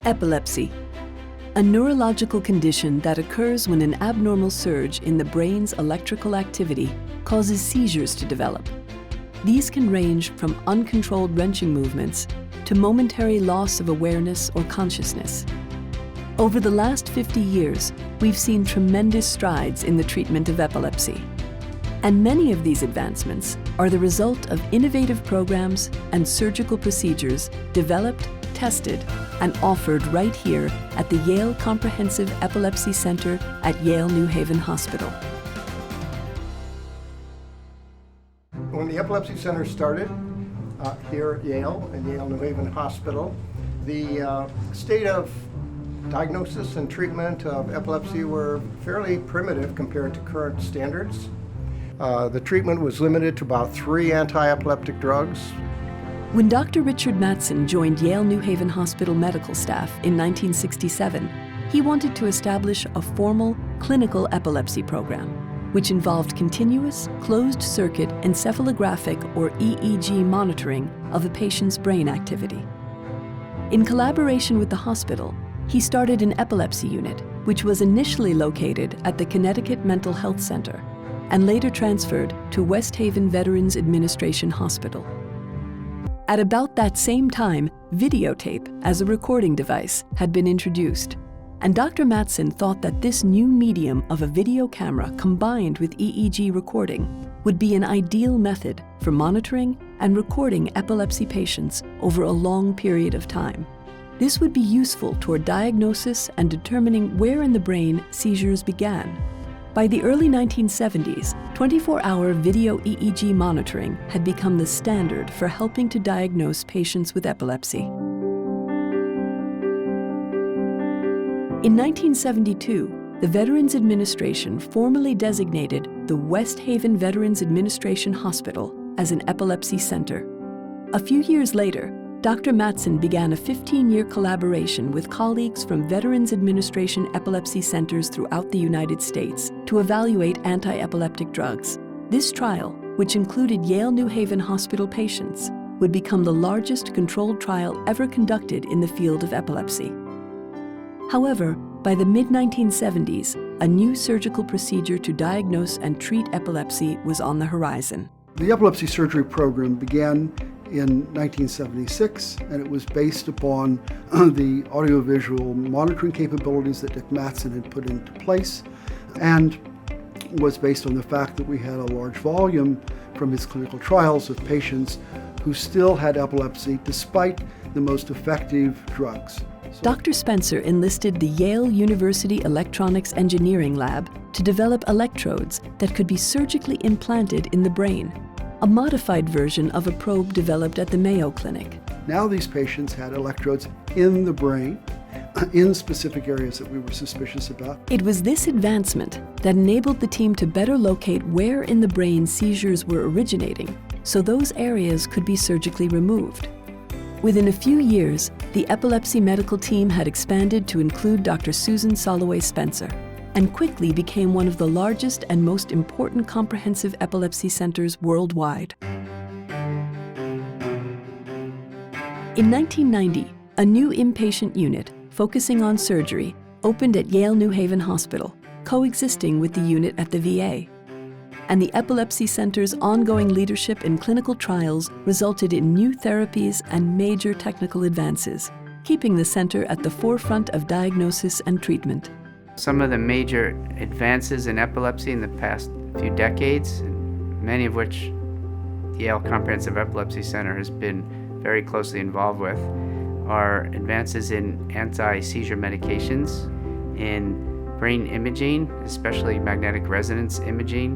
Epilepsy, a neurological condition that occurs when an abnormal surge in the brain's electrical activity causes seizures to develop. These can range from uncontrolled wrenching movements to momentary loss of awareness or consciousness. Over the last 50 years, we've seen tremendous strides in the treatment of epilepsy. And many of these advancements are the result of innovative programs and surgical procedures developed, tested, and offered right here at the Yale Comprehensive Epilepsy Center at Yale New Haven Hospital. When the Epilepsy Center started here at Yale and Yale New Haven Hospital, the state of diagnosis and treatment of epilepsy were fairly primitive compared to current standards. The treatment was limited to about 3 anti-epileptic drugs. When Dr. Richard Mattson joined Yale New Haven Hospital medical staff in 1967, he wanted to establish a formal clinical epilepsy program, which involved continuous, closed-circuit encephalographic or EEG monitoring of a patient's brain activity. In collaboration with the hospital, he started an epilepsy unit, which was initially located at the Connecticut Mental Health Center and later transferred to West Haven Veterans Administration Hospital. At about that same time, videotape as a recording device had been introduced, and Dr. Mattson thought that this new medium of a video camera combined with EEG recording would be an ideal method for monitoring and recording epilepsy patients over a long period of time. This would be useful toward diagnosis and determining where in the brain seizures began. By the early 1970s, 24-hour video EEG monitoring had become the standard for helping to diagnose patients with epilepsy. In 1972, the Veterans Administration formally designated the West Haven Veterans Administration Hospital as an epilepsy center. A few years later, Dr. Mattson began a 15-year collaboration with colleagues from Veterans Administration epilepsy centers throughout the United States to evaluate anti-epileptic drugs. This trial, which included Yale New Haven Hospital patients, would become the largest controlled trial ever conducted in the field of epilepsy. However, by the mid-1970s, a new surgical procedure to diagnose and treat epilepsy was on the horizon. The epilepsy surgery program began in 1976, and it was based upon the audiovisual monitoring capabilities that Dick Mattson had put into place, and was based on the fact that we had a large volume from his clinical trials of patients who still had epilepsy despite the most effective drugs. Dr. Spencer enlisted the Yale University Electronics Engineering Lab to develop electrodes that could be surgically implanted in the brain, a modified version of a probe developed at the Mayo Clinic. Now these patients had electrodes in the brain, in specific areas that we were suspicious about. It was this advancement that enabled the team to better locate where in the brain seizures were originating, so those areas could be surgically removed. Within a few years, the epilepsy medical team had expanded to include Dr. Susan Soloway Spencer, and quickly became one of the largest and most important comprehensive epilepsy centers worldwide. In 1990, a new inpatient unit focusing on surgery opened at Yale New Haven Hospital, coexisting with the unit at the VA. And the Epilepsy Center's ongoing leadership in clinical trials resulted in new therapies and major technical advances, keeping the center at the forefront of diagnosis and treatment. Some of the major advances in epilepsy in the past few decades, many of which the Yale Comprehensive Epilepsy Center has been very closely involved with, are advances in anti-seizure medications, in brain imaging, especially magnetic resonance imaging.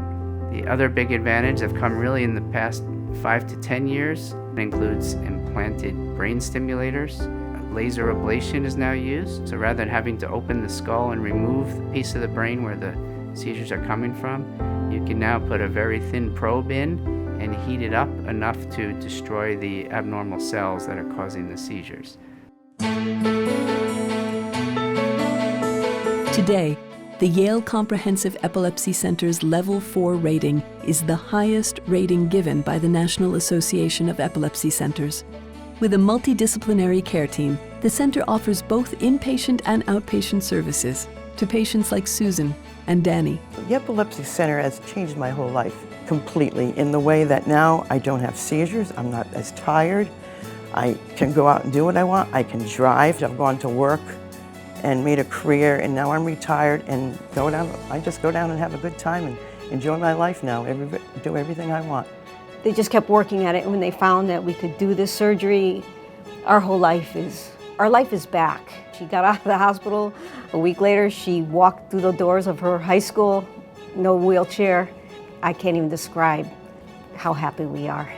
The other big advantage that have come really in the past 5 to 10 years includes implanted brain stimulators. Laser ablation is now used, so rather than having to open the skull and remove the piece of the brain where the seizures are coming from, you can now put a very thin probe in and heat it up enough to destroy the abnormal cells that are causing the seizures. Today, the Yale Comprehensive Epilepsy Center's Level 4 rating is the highest rating given by the National Association of Epilepsy Centers. With a multidisciplinary care team, The center offers both inpatient and outpatient services to patients like Susan and Danny. The Epilepsy Center has changed my whole life completely in the way that now I don't have seizures, I'm not as tired, I can go out and do what I want, I can drive, I've gone to work and made a career, and now I'm retired and I just go down and have a good time and enjoy my life now, do everything I want. They just kept working at it, and when they found that we could do this surgery, our life is back. She got out of the hospital. A week later, she walked through the doors of her high school, no wheelchair. I can't even describe how happy we are.